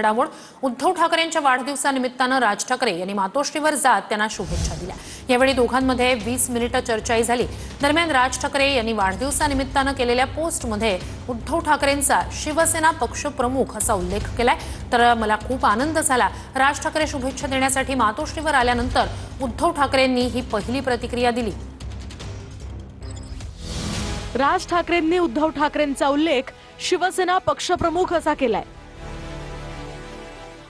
घडामोड। उद्धव ठाकरेंच्या वाढदिवसानिमित्तानं राज ठाकरे यांनी मातोश्रीवर जात त्यांना शुभेच्छा दिल्या। यावेळी दोघांमध्ये 20 मिनिटं चर्चाही झाली। दरम्यान राज ठाकरे यांनी वाढदिवसानिमित्तानं केलेल्या पोस्टमध्ये उद्धव ठाकरेंचा शिवसेना पक्षप्रमुख असा उल्लेख केलाय। तर मला खूप आनंद झाला। राज ठाकरे शुभेच्छा देण्यासाठी मातोश्रीवर आल्यानंतर उद्धव ठाकरेंनी ही पहिली प्रतिक्रिया दिली। राज ठाकरेंनी उद्धव ठाकरेंचा उल्लेख शिवसेना पक्षप्रमुख असा केलाय।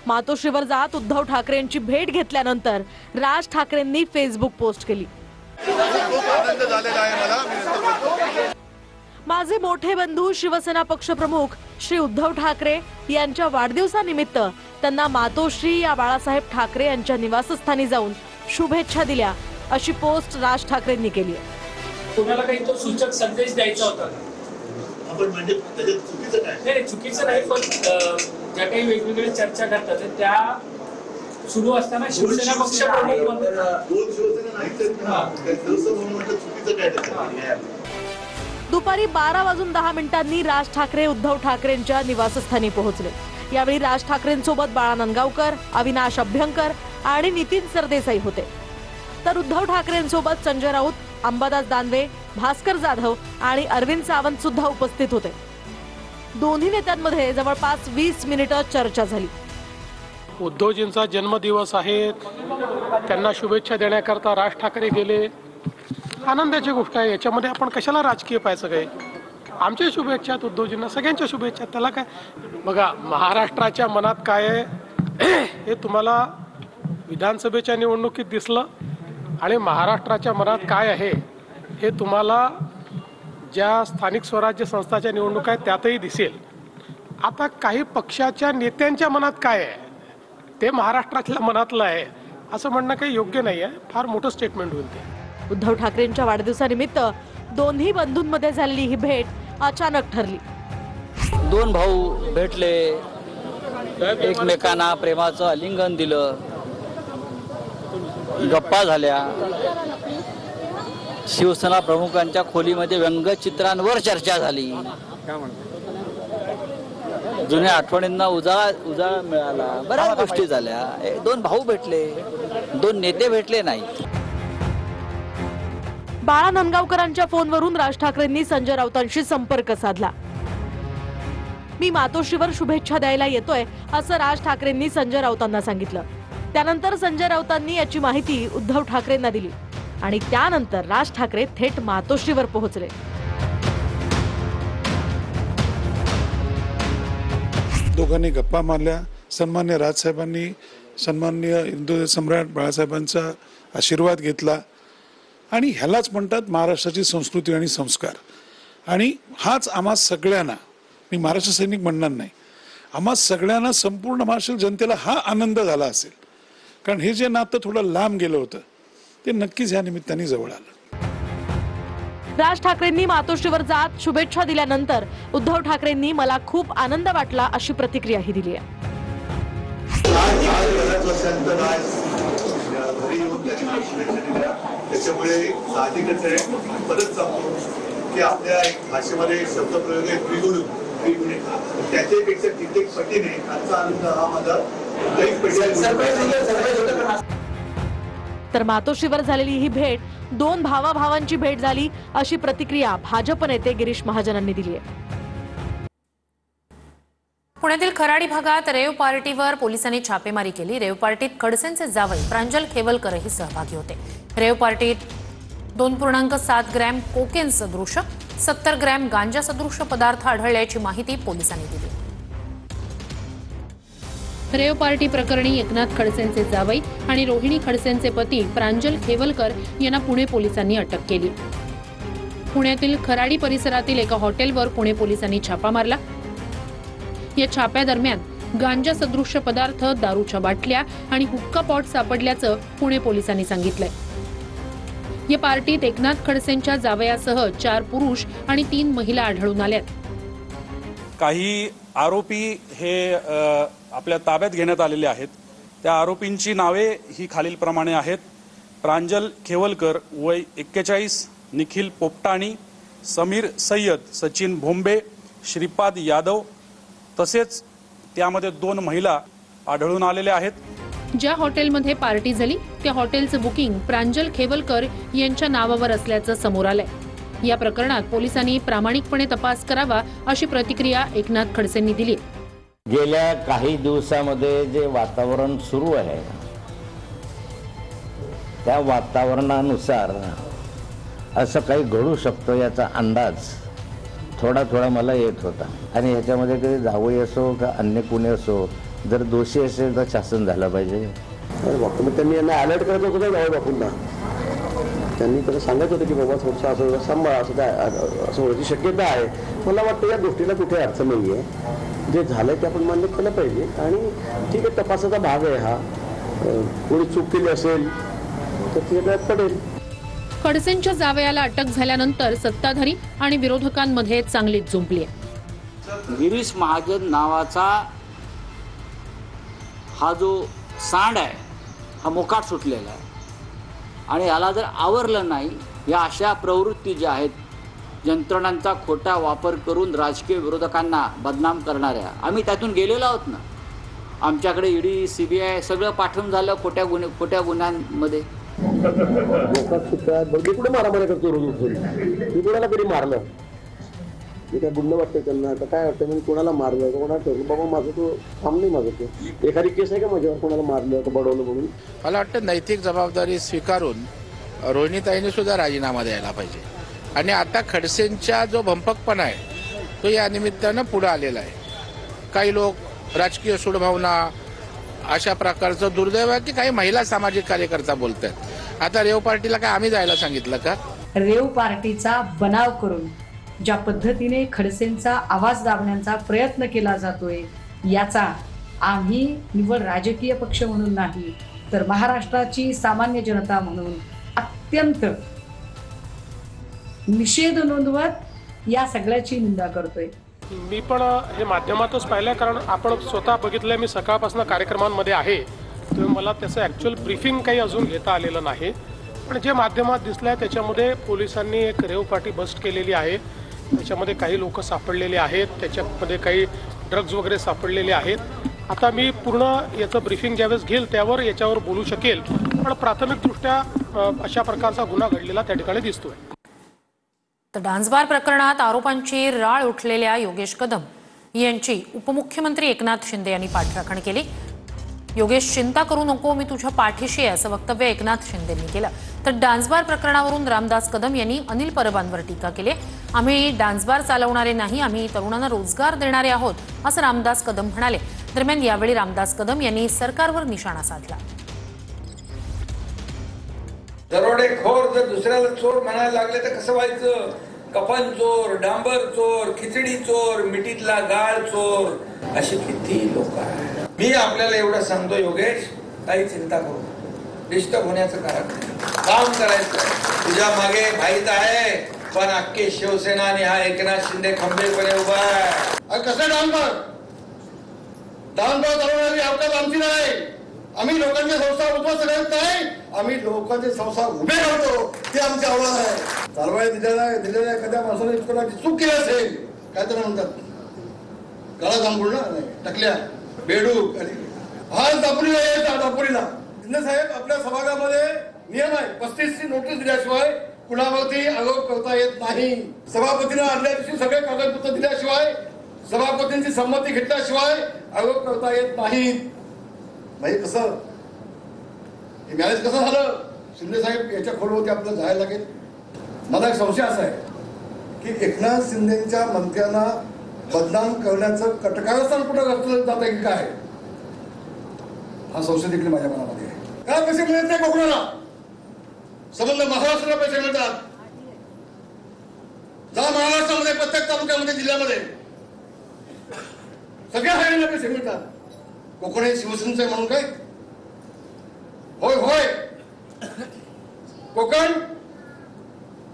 मातोश्रीवर जात उद्धव ठाकरेंची भेट घेतल्यानंतर राज ठाकरेंनी फेसबुक पोस्ट केली। माझे मोठे बंधू शिवसेना पक्षप्रमुख श्री उद्धव ठाकरे यांच्या वाढदिवसानिमित्त त्यांना मातोश्री या बाळासाहेब ठाकरे यांच्या निवासस्थानी जाऊन शुभेच्छा दिल्या अशी पोस्ट राज ठाकरेंनी केली आहे। कोणाला काही तो सूचक संदेश द्यायचा होता आपण म्हणजे त्याच्यात चुकीचं काय नाही चुकीचं नाही पण ज्या काही वेगवेगळ्या चर्चा करतात त्या सुरू असताना शिवसेना पक्ष प्रमुख दोन शिवसेना नाही चुकीचं काय दुपारी 12:10 राज ठाकरे उद्धव ठाकरेंच्या निवासस्थानी पोहोचले। यावेळी राज ठाकरेंसोबत बाळा नंदगावकर, अविनाश अभ्यंकर आणि नितीन सरदेसाई होते। तर उद्धव ठाकरेंसोबत संजय राऊत, अंबादास दानवे, भास्कर जाधव आणि अरविंद सावंत सुद्धा उपस्थित होते। दोन्ही नेत्यांमध्ये जवळपास 20 मिनिटं चर्चा झाली। उद्धवजींचा जन्मदिवस आहे, त्यांना शुभेच्छा देण्याकरता राज ठाकरे गेले, आनंदाची गोष्ट आहे। याच्यामध्ये आपण कशाला राजकीय पाहायचं काय? आमच्या शुभेच्छा उद्धवजींना, सगळ्यांच्या शुभेच्छा। त्याला काय बघा, महाराष्ट्राच्या मनात काय आहे हे तुम्हाला विधानसभेच्या निवडणुकीत दिसलं आणि महाराष्ट्राच्या मनात काय आहे हे तुम्हाला ज्या स्थानिक स्वराज्य संस्थाच्या निवडणुका आहेत त्यातही दिसेल। आता काही पक्षाच्या नेत्यांच्या मनात काय आहे ते महाराष्ट्रातल्या मनातलं आहे असं म्हणणं काही योग्य नाही आहे। फार मोठं स्टेटमेंट होईल ते। उद्धव ठाकरेंच्या वाढदिवसानिमित्त दोन्ही बंधूंमध्ये झालेली ही भेट अचानक ठरली। दोन भाऊ भेटले, एकमेकांना प्रेमाचं आलिंगन दिलं, गप्पा झाल्या। शिवसेना प्रमुखांच्या खोलीमध्ये व्यंगचित्रांवर चर्चा झाली। जुन्या आठवणींना उजाळा मिळाला, बऱ्याच गोष्टी झाल्या। दोन भाऊ भेटले, दोन नेते भेटले नाही। बाळा नंदगावकरांच्या फोनवरून राज ठाकरेंनी संजय राऊतांशी संपर्क साधला। मी मातोश्रीवर शुभेच्छा द्यायला येतोय असं राज ठाकरेंनी संजय राऊतांना सांगितलं। त्यानंतर संजय राऊतांनी याची माहिती उद्धव ठाकरेंना दिली आणि त्यानंतर राज ठाकरे थेट मातोश्रीवर पोहोचले। दोघांनी गप्पा मारल्या। सन्मान्य राजसाहेबांनी सन्मान्य हिंदू सम्राट बाळासाहेबांचा आशीर्वाद घेतला आणि ह्यालाच म्हणतात महाराष्ट्राची संस्कृती आणि संस्कार। आणि हाच आम्हा सगळ्यांना, मी महाराष्ट्र सैनिक म्हणणार नाही, आम्हा सगळ्यांना, संपूर्ण महाराष्ट्र जनतेला हा आनंद झाला असेल, कारण हे जे नातं थोडं लांब गेलं होतं ते नक्कीच या निमित्ताने जवळ आलं। राज ठाकरेंनी मातोश्रीवर जात शुभेच्छा दिल्यानंतर उद्धव ठाकरेंनी मला खूप आनंद वाटला अशी प्रतिक्रियाही दिली आहे। त्याच्यामुळे साहजिकच आहे, परत सांगतो की आपल्या भाषेमध्ये शब्दप्रयोग आहे द्विगुण, त्याच्यापेक्षा कित्येक पटीने आजचा आनंद हा माझा तर मातोश्रीवर झालेली ही भेट दोन भावाभावांची भेट झाली अशी प्रतिक्रिया भाजप नेते गिरीश महाजनांनी दिली आहे। पुण्यातील खराडी भागात रेव पार्टीवर पोलिसांनी छापेमारी केली। रेव पार्टीत खडसेंचे जावई प्रांजल खेवलकरही सहभागी होते। रेव पार्टीत 2.7 ग्रॅम कोकेन सदृश 70 ग्रॅम गांजा सदृश पदार्थ आढळल्याची माहिती पोलिसांनी दिली। रेव पार्टी प्रकरणी एकनाथ खडसेंचे जावई आणि रोहिणी खडसेंचे पती प्रांजल खेवलकर यांना पुणे पोलिसांनी अटक केली। पुण्यातील खराडी परिसरातील एका हॉटेलवर पुणे पोलिसांनी छापा मारला। या छाप्यादरम्यान गांजा सदृश पदार्थ, दारूच्या बाटल्या आणि हुक्का पॉट सापडल्याचं पुणे पोलिसांनी सांगितलंय। या पार्टीत एकनाथ खडसेंच्या जावयासह 4 पुरुष आणि 3 महिला आढळून आल्यात। काही आरोपी हे आपल्या ताब्यात घेण्यात आलेले आहेत। त्या आरोपींची नावे ही खालीलप्रमाणे आहेत: प्रांजल खेवलकर वय 41, निखिल पोपटाणी, समीर सय्यद, सचिन भोंबे, श्रीपाद यादव, तसेच त्यामध्ये 2 महिला आढळून आलेल्या आहेत. ज्या हॉटेलमध्ये पार्टी झाली त्या हॉटेलचं बुकिंग प्रांजल खेवलकर यांच्या नावावर असल्याचं समोर आलंय. या प्रकरणात पोलिसांनी प्रामाणिकपणे तपास करावा अशी प्रतिक्रिया एकनाथ खडसेंनी दिली. गेल्या काही दिवसामध्ये जे वातावरण सुरू आहे त्या वातावरणानुसार असं काही घडू शकतो याचा अंदाज थोडा मला येत होता. आणि ह्याच्यामध्ये कधी जावई असो का अन्य कुणी असो, जर दोषी असेल तर शासन झालं पाहिजे. त्यांनी यांना अलर्ट करत होतं जावई बापूंना. त्यांनी त्याला सांगत होतं की बाबा थोडंसं असं सांभाळ, असं होण्याची शक्यता आहे. मला वाटतं या गोष्टीला कुठे अर्थ नाही आहे. जे झालंय ते आपण मान्य केलं पाहिजे. आणि ठीक आहे, तपासाचा भाग आहे हा. कोणी चूक केली असेल तर त्याच्यात पडेल. खडसेंच्या जावयाला अटक झाल्यानंतर सत्ताधारी आणि विरोधकांमध्ये चांगलीच जुंपली आहे. गिरीश महाजन नावाचा हा जो सांड आहे हा मोकाट सुटलेला आहे. आणि याला जर आवरलं नाही, या अशा प्रवृत्ती ज्या आहेत यंत्रणांचा खोटा वापर करून राजकीय विरोधकांना बदनाम करणाऱ्या, आम्ही त्यातून गेलेलो आहोत ना. आमच्याकडे ईडी CBI सगळं पाठवून झालं खोट्या गुन्ह्यांमध्ये. मोकाट सुटतात बघ, कुठे मारामारी करतो रोज. मी कोणाला कधी मारलं? मी काय गुन्हा वाटतं त्यांना? आता काय वाटतं मी कोणाला मारलं, कोणाला ठरलं बाबा माझं तो काम नाही. माझं ते एखादी केस आहे का माझ्यावर कोणाला मारलं का बडवलं म्हणून? मला वाटतं नैतिक जबाबदारी स्वीकारून रोहिणीताईंनी सुद्धा राजीनामा द्यायला पाहिजे. आणि आता खडसेंचा जो भंपकपणा आहे तो या निमित्तानं पुढे आलेला आहे. काही लोक राजकीय सूडभावना अशा प्रकारचं दुर्दैव आहे की काही महिला सामाजिक कार्यकर्ता बोलतात. आता रेव पार्टीला काय आम्ही जायला सांगितलं का? रेव पार्टीचा बनाव करून ज्या पद्धतीने खडसेंचा आवाज दाबण्याचा प्रयत्न केला जातोय, याचा आम्ही निव्वळ राजकीय पक्ष म्हणून नाही तर महाराष्ट्राची सामान्य जनता म्हणून अत्यंत निषेध नोंदवत या सगळ्याची निंदा करतोय. मी पण हे माध्यमातच पाहिलं, कारण आपण स्वतः बघितलंय. मी सकाळपासून कार्यक्रमांमध्ये आहे, तर मला त्याचं ॲक्च्युअल ब्रीफिंग काही अजून घेता आलेलं नाही. पण जे माध्यमात दिसलंय त्याच्यामध्ये पोलिसांनी एक रेव पार्टी बस्ट केलेली आहे. त्याच्यामध्ये काही लोक सापडलेले आहेत, त्याच्यामध्ये काही ड्रग्ज वगैरे सापडलेले आहेत. आता मी पूर्ण याचं ब्रीफिंग ज्यावेळेस घेईल त्यावर याच्यावर बोलू शकेल. पण प्राथमिकदृष्ट्या अशा प्रकारचा गुन्हा घडलेला त्या ठिकाणी दिसतोय. तर डान्सबार प्रकरणात आरोपांची राळ उठलेल्या योगेश कदम यांची उपमुख्यमंत्री एकनाथ शिंदे यांनी पाठराखण केली. योगेश, चिंता करू नको, मी तुझ्या पाठीशी आहे असं वक्तव्य एकनाथ शिंदेंनी केलं. तर डान्सबार प्रकरणावरून रामदास कदम यांनी अनिल परबांवर टीका केली. आम्ही डान्सबार चालवणारे नाही, आम्ही तरुणांना रोजगार देणारे आहोत असं रामदास कदम म्हणाले. दरम्यान यावेळी रामदास कदम यांनी सरकारवर निशाणा साधला. दरोडेखोर जर दुसऱ्याला चोर म्हणायला लागले तर कसं व्हायचं? कफन चोर, डांबर चोर, खिचडी चोर, मिठीतला गाळ चोर, अशी किती लोक आहेत. मी आपल्याला एवढं सांगतो योगेश, काही चिंता करू, डिस्टर्ब होण्याचं कारण काम करायचं. तुझ्या मागे भाईत आहे, पण अख्खी शिवसेना आणि हा एकनाथ शिंदे खंबीरपणे उभा आहे. कसं डांबर चालवणारी अवकाश आमची नाही. आम्ही लोकांचे संसार उद्ध्वस्त करत नाही, आम्ही लोकांचे संसार उभे राहतो, ते आमचे आव्हान आहे. चालवायला दिलेल्या एखाद्या माणसाने चूक केली असेल, काय तर म्हणतात काळा जांभूळ ना, टकल्या बेडूक आणि हा दापोलीला यायचा. दापोलीला शिंदे साहेब आपल्या सभागृहामध्ये नियम आहे, 35ची नोटीस दिल्याशिवाय कुणावरती आरोप करता येत नाही. सभापतींना आदल्या दिवशी सगळे कागदपत्र दिल्याशिवाय, सभापतींची संमती घेतल्याशिवाय आरोप करता येत नाहीत. म्हणजे कसं हे मॅरेज कसं झालं? शिंदे साहेब याच्या खोलवरती आपल्याला जायला लागेल. मला एक संशय असा आहे की एकनाथ शिंदेच्या मंत्र्यांना बदनाम करण्याचं कटकारस्थान कुठं घातलं जात आहे की काय, हा संशय देखील माझ्या मनामध्ये आहे. काय पैसे मिळत नाही कोकणाला? संबंध महाराष्ट्राला पैसे मिळतात. जा महाराष्ट्रामध्ये प्रत्येक तालुक्यामध्ये, जिल्ह्यामध्ये सगळ्या हायवेला पैसे मिळतात. कोकण हे शिवसेनेचं आहे म्हणून काय? होय होय, कोकण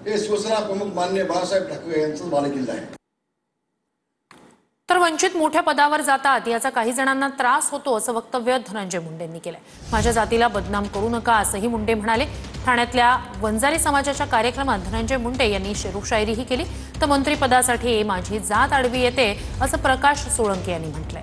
हे शिवसेना प्रमुख माननीय बाळासाहेब ठाकरे यांचं बालेकिल्ला आहे. तर वंचित मोठ्या पदावर जातात याचा काही जणांना त्रास होतो असं वक्तव्य धनंजय मुंडेंनी केलंय. माझ्या जातीला बदनाम करू नका असंही मुंडे म्हणाले. ठाण्यातल्या वंजारी समाजाच्या कार्यक्रमात धनंजय मुंडे यांनी शेरोशायरीही केली. तर मंत्रिपदासाठी माझी जात आडवी येते असं प्रकाश सोळंके यांनी म्हटलंय.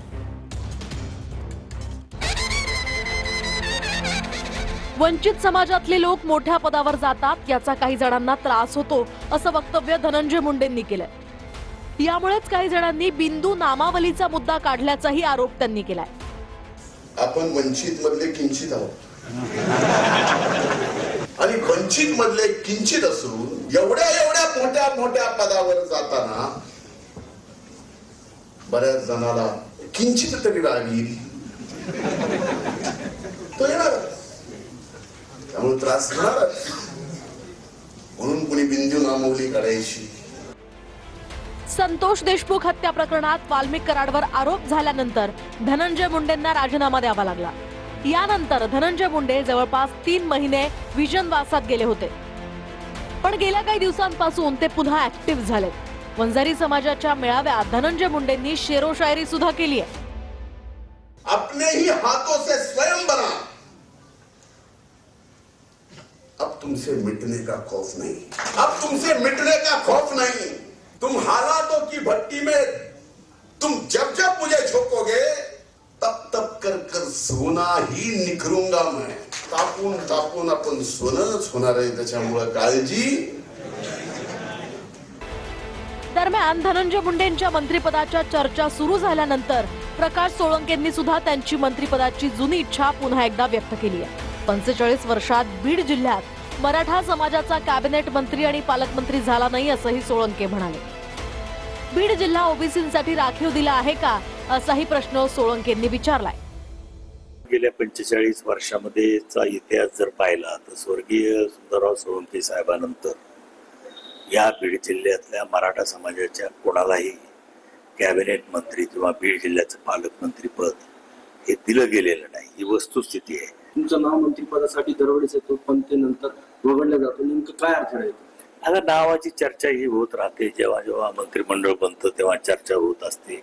वंचित समाजातले लोक मोठ्या पदावर जातात याचा काही जणांना त्रास होतो असं वक्तव्य धनंजय मुंडेंनी केलंय। यामुळेच काही जणांनी बिंदू नामावलीचा मुद्दा काढल्याचाही आरोप त्यांनी केलाय। आपण वंचित मधले किंचित आहोत आणि वंचित मधले किंचित असून एवढ्या मोठ्या पदावर जाताना बऱ्याच जणाला किंचित तरी राग येईल, तो येणार, त्यामुळे त्रास होणार, म्हणून कुणी बिंदू नामावली काढायची। संतोष देशमुख हत्या प्रकरणात वाल्मिक कराडवर आरोप झाल्यानंतर धनंजय मुंडेंना राजीनामा द्यावा लागला। यानंतर धनंजय मुंडे जवळपास 3 महिने विजनवासात गेले होते, पण गेल्या काही दिवसांपासून ते पुन्हा ऍक्टिव्ह झालेत। वंजारी समाजाच्या मेळाव्यात धनंजय मुंडेंनी शेरो शायरी सुद्धा केली आहे। अपने ही हाथों से स्वयं बना, अब तुमसे मिटने का खौफ नहीं, अब तुमसे मिटने का खौफ नहीं। तुम हालातों की भट्टी में तुम जब जब मुझे झोंकोगे तब तब कर सोना ही निखरूंगा मैं। तापून तापून आपण सोनच होणार आहे, त्याच्यामुळे काळजी। दरम्यान धनंजय मुंडेंच्या मंत्रिपदाच्या चर्चा सुरू झाल्यानंतर प्रकाश सोळंकेंनी सुद्धा त्यांची मंत्रिपदाची जुनी इच्छा पुन्हा एकदा व्यक्त केली आहे। 45 वर्षात बीड जिल्ह्यात मराठा समाजाचा कॅबिनेट मंत्री आणि पालकमंत्री झाला नाही असंही सोळंके म्हणाले। बीड जिल्हा ओबीसींसाठी राखीव दिला आहे का असाही प्रश्न सोळंकेंनी विचारलाय। गेल्या 45 वर्षामध्येचा इतिहास जर पाहिला तर स्वर्गीय सुंदरराव सोळंके साहेबांनंतर या बीड जिल्ह्यातल्या मराठा समाजाच्या कोणालाही कॅबिनेट मंत्री किंवा बीड जिल्ह्याचं पालकमंत्री पद हे दिलं गेलेलं नाही, ही वस्तुस्थिती आहे। तुमचं नाव मंत्रिपदासाठी दरवेळेस येतो पण ते नंतर वगळलं जातं, नेमकं काय अर्थ आहे? आता नावाची चर्चा ही होत राहते, जेव्हा जेव्हा मंत्रिमंडळ बनतं तेव्हा चर्चा होत असते,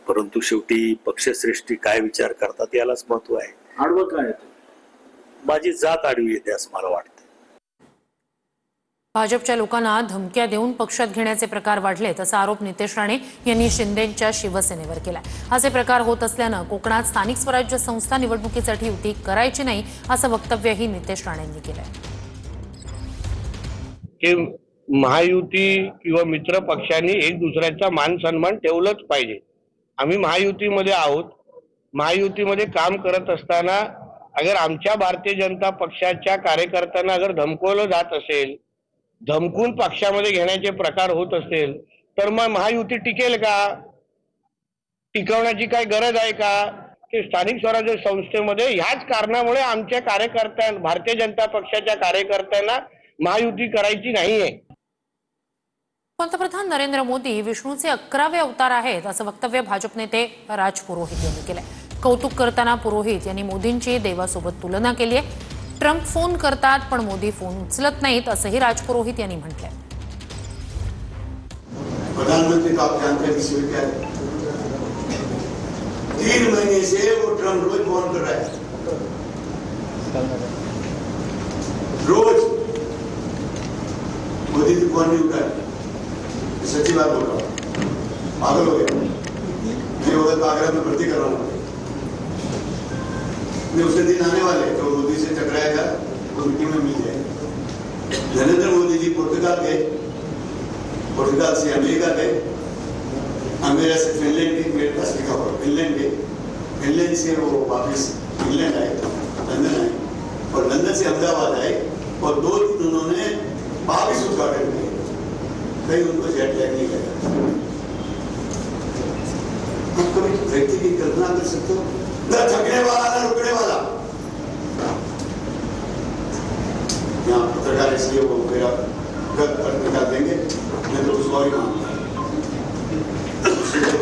परंतु शेवटी पक्षश्रेष्ठी काय विचार करतात यालाच महत्व आहे। आडवं काय येतं? माझी जात आडवी येते असं मला वाटतं। भाजपच्या लोकांना धमक्या देऊन पक्षात घेण्याचे प्रकार वाढलेत असा आरोप नितेश राणे यांनी शिंदेंच्या शिवसेनेवर केला। असे प्रकार होत असल्यानं कोकणात स्थानिक स्वराज्य संस्था निवडणुकीसाठी युती करायची नाही असं वक्तव्यही नितेश राणेंनी केलंय। की महायुती किंवा मित्र पक्षांनी एक दुसऱ्याचा मान सन्मान ठेवलंच पाहिजे। आम्ही महायुतीमध्ये आहोत, महायुतीमध्ये काम करत असताना अगर आमच्या भारतीय जनता पक्षाच्या कार्यकर्त्यांना अगर धमकवलं जात असेल, धमकून पक्षामध्ये घेण्याचे प्रकार होत असेल तर मग महायुती टिकेल का? टिकवण्याची काय गरज आहे का? की स्थानिक स्वराज्य संस्थेमध्ये ह्याच कारणामुळे आमच्या कार्यकर्त्यांना, भारतीय जनता पक्षाच्या कार्यकर्त्यांना महायुती करायची नाहीये। पंतप्रधान नरेंद्र मोदी विष्णूचे 11वे अवतार आहेत असं वक्तव्य भाजप नेते राज पुरोहित यांनी केलंय। कौतुक करताना पुरोहित यांनी मोदींची देवासोबत तुलना केली आहे। ट्रम्प फोन करतात पण मोदी फोन उचलत नाहीत असंही राज पुरोहित यांनी म्हटलंय। प्रधानमंत्री को आप जानते हैं किसी क्या है? 3 महीने से वो ट्रम्प रोज फोन कर रहा है, रोज। मोदी जी फोन नहीं उठा है, सच्ची बात बोल रहा हूँ, पागल हो गया। मैं उधर आगरा में भर्ती कर रहा हूँ, उसे दिन आने वाले जो मोदी से टकराएगा वो मिट्टी में मिल जाएगा। नरेंद्र मोदी जी पुर्तगाल गए, पुर्तगाल से अमेरिका गए, अमेरिका से फिनलैंड गए, मेरे पास लिखा हुआ फिनलैंड गए, फिनलैंड से वो वापस इंग्लैंड आए, लंदन आए, और लंदन से अहमदाबाद आए, और 2 दिन उन्होंने वापिस उद्घाटन किए। कहीं उनको जेट लैग नहीं लगा। आप कभी व्यक्ति की कल्पना कर सकते हो? न थकने वाला न रुकने वाला। यहाँ पत्रकार इसलिए वो मेरा गद निकाल देंगे, मैं तो कुछ और ही मानता हूँ।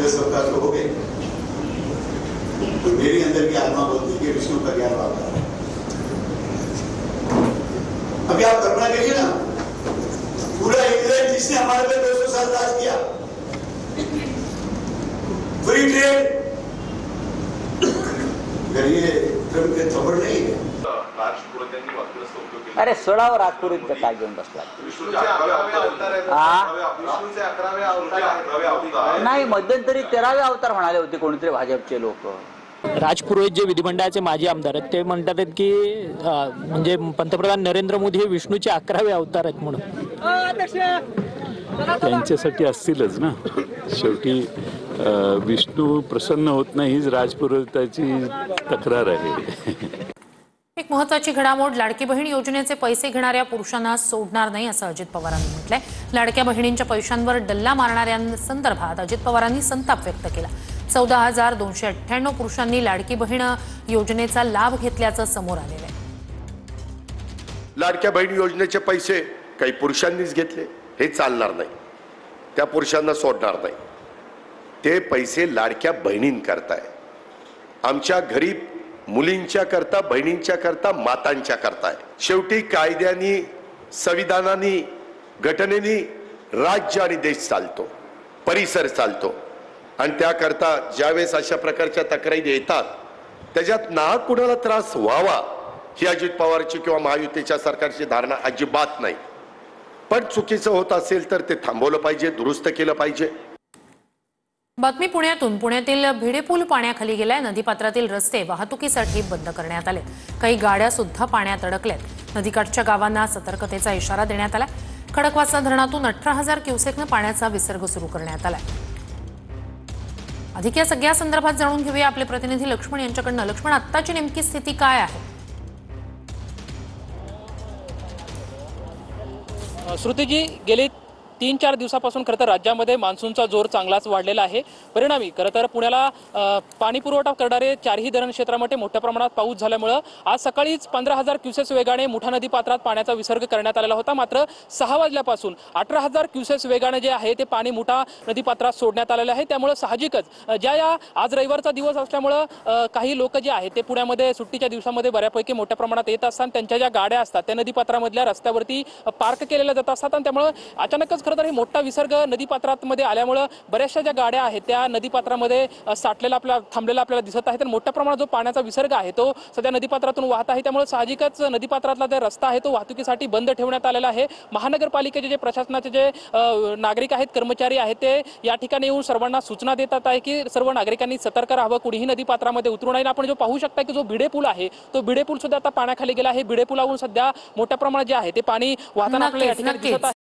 10 अवतार तो हो गए, तो मेरी अंदर की आत्मा बोलती है कि विष्णु का 11वां अवतार है। अभी आप कल्पना करिए ना, पूरा इंग्लैंड जिसने हमारे पे 200 साल राज किया, फ्री ट्रेड, ये ट्रम्प के थप्पड़ नहीं है। अरे सोडावर राजपुरीचं काय घेऊन बसला? नाही, मध्यंतरी 13वे अवतार म्हणाले होते कोणीतरी भाजपचे लोक। राजपुरोहित जे विधिमंडळाचे माजी आमदार आहेत ते म्हणतात आहेत की म्हणजे पंतप्रधान नरेंद्र मोदी हे विष्णूचे 11वे अवतार आहेत म्हणून. त्यांच्यासाठी असतीलच ना. शेवटी विष्णू प्रसन्न होत नाही हीच राजपुरोहिताची तक्रार आहे. एक महत्त्वाची घडामोड, लाडकी बहीण योजनेचे पैसे घेणाऱ्या पुरुषांना सोडणार नाही असं अजित पवारांनी म्हटलंय. लाडक्या बहिणींच्या पैशांवर डल्ला मारणाऱ्यांसंदर्भात अजित पवारांनी संताप व्यक्त केला. 14,298 पुरुषांनी लाडकी बहीण योजनेचा लाभ घेतल्याचं समोर आलेलं आहे. लाडक्या बहीण योजनेचे पैसे काही पुरुषांनीच घेतले हे चालणार नाही. त्या पुरुषांना सोडणार नाही. ते पैसे लाडक्या बहिणींकरता आहे. आमच्या गरीब मुलींच्या करता, बहिणींच्या करता, मातांच्या करता आहे. शेवटी कायद्यानी, संविधानानी, घटनेनी राज्य आणि देश चालतो, परिसर चालतो. आणि त्याकरता ज्यावेळेस अशा प्रकारच्या तक्रारी येतात त्याच्यात ना कुणाला त्रास व्हावा ही अजित पवारची किंवा महायुतीच्या सरकारची धारणा अजिबात नाही. पण चुकीचं होत असेल तर ते थांबवलं पाहिजे, दुरुस्त केलं पाहिजे. बातमी पुण्यातून. पुण्यातील भिडेपूल पाण्याखाली गेलाय. नदीपात्रातील रस्ते वाहतुकीसाठी बंद करण्यात आले. काही गाड्या सुद्धा पाण्यात अडकल्यात. नदीकाठच्या गावांना सतर्कतेचा इशारा देण्यात आला. खडकवासला धरणातून 18,000 क्युसेकनं पाण्याचा विसर्ग सुरू करण्यात आलाय. अधिक या सगळ्या संदर्भात जाणून घेऊया आपले प्रतिनिधी लक्ष्मण यांच्याकडनं. लक्ष्मण, आत्ताची नेमकी स्थिती काय आहे? श्रुतीजी, गेली 3-4 दिवसापासून खरं तर राज्यामध्ये मान्सूनचा जोर चांगलाच वाढलेला आहे. परिणामी खरं तर पुण्याला पाणी पुरवठा करणारे 4ही धरण क्षेत्रामध्ये मोठ्या प्रमाणात पाऊस झाल्यामुळं आज सकाळीच 15,000 क्युसेस वेगाने मुठा नदी पात्रात पाण्याचा विसर्ग करण्यात आलेला होता. मात्र 6 वाजल्यापासून 18,000 क्युसेस वेगाने जे आहे ते पाणी मुठा नदी पात्रात सोडण्यात आलेलं आहे. त्यामुळे साहजिकच आज रविवारचा दिवस असल्यामुळं काही लोक जे आहेत ते पुण्यामध्ये सुट्टीच्या दिवसामध्ये बऱ्यापैकी मोठ्या प्रमाणात येत असतात. त्यांच्या ज्या गाड्या असतात त्या नदीपात्रामधल्या रस्त्यावरती पार्क केलेल्या जात असतात आणि त्यामुळे अचानकच खरं तर हे मोठा विसर्ग नदीपात्रामध्ये आल्यामुळे बऱ्याचशा ज्या गाड्या आहेत त्या नदीपात्रामध्ये थांबलेला आपल्याला दिसत आहे. तर मोठ्या प्रमाणात जो पाण्याचा विसर्ग आहे तो सध्या नदीपात्रातून वाहत आहे. त्यामुळे साहजिकच नदीपात्रातला जो रस्ता आहे तो वाहतुकीसाठी बंद ठेवण्यात आलेला आहे. महानगरपालिकेचे जे प्रशासनाचे जे नागरिक आहेत, कर्मचारी आहेत, ते या ठिकाणी येऊन सर्वांना सूचना देतात आहे की सर्व नागरिकांनी सतर्क राहावं, कुणीही नदीपात्रामध्ये उतरू नये. आपण जो पाहू शकता की जो भिडेपूल आहे तो भिडेपूल सुद्धा आता पाण्याखाली गेला आहे. भिडेपुलावरून सध्या मोठ्या प्रमाणात जे आहे ते पाणी वाहताना आपल्याला या ठिकाणी दिसत आहे.